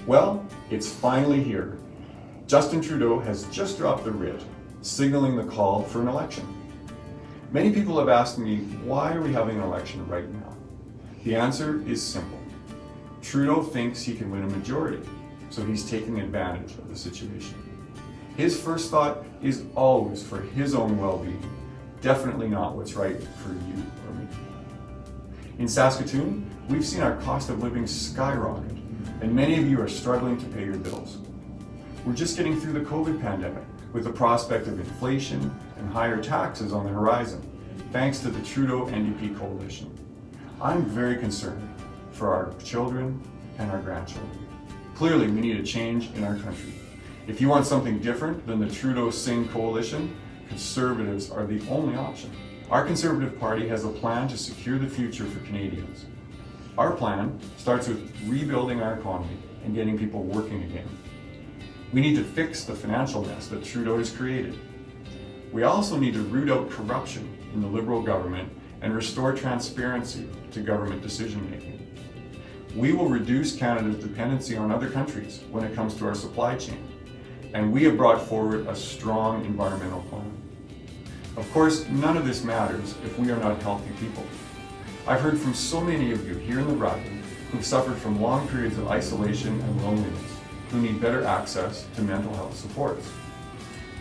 Well, it's finally here. Justin Trudeau has just dropped the writ, signaling the call for an election. Many people have asked me, why are we having an election right now? The answer is simple. Trudeau thinks he can win a majority, so he's taking advantage of the situation. His first thought is always for his own well-being, definitely not what's right for you or me. In Saskatoon, we've seen our cost of living skyrocket, and many of you are struggling to pay your bills. We're just getting through the COVID pandemic with the prospect of inflation and higher taxes on the horizon, thanks to the Trudeau-NDP coalition. I'm very concerned for our children and our grandchildren. Clearly, we need a change in our country. If you want something different than the Trudeau-Singh coalition, Conservatives are the only option. Our Conservative Party has a plan to secure the future for Canadians. Our plan starts with rebuilding our economy and getting people working again. We need to fix the financial mess that Trudeau has created. We also need to root out corruption in the Liberal government and restore transparency to government decision-making. We will reduce Canada's dependency on other countries when it comes to our supply chain, and we have brought forward a strong environmental plan. Of course, none of this matters if we are not healthy people. I've heard from so many of you here in the riding who've suffered from long periods of isolation and loneliness, who need better access to mental health supports.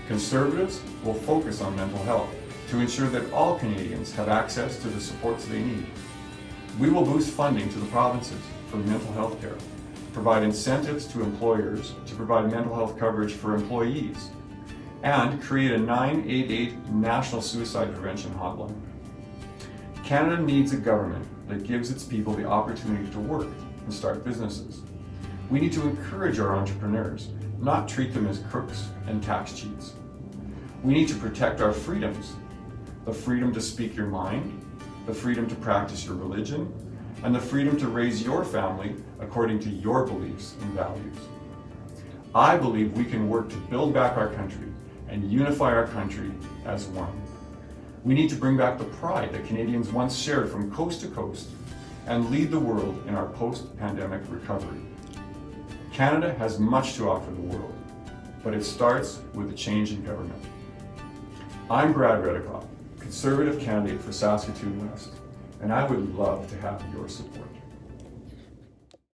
Conservatives will focus on mental health to ensure that all Canadians have access to the supports they need. We will boost funding to the provinces for mental health care, provide incentives to employers to provide mental health coverage for employees, and create a 988 national suicide prevention hotline. Canada needs a government that gives its people the opportunity to work and start businesses. We need to encourage our entrepreneurs, not treat them as crooks and tax cheats. We need to protect our freedoms, the freedom to speak your mind, the freedom to practice your religion, and the freedom to raise your family according to your beliefs and values. I believe we can work to build back our country and unify our country as one. We need to bring back the pride that Canadians once shared from coast to coast and lead the world in our post-pandemic recovery. Canada has much to offer the world, but it starts with a change in government. I'm Brad Redikoff, Conservative candidate for Saskatoon West, and I would love to have your support.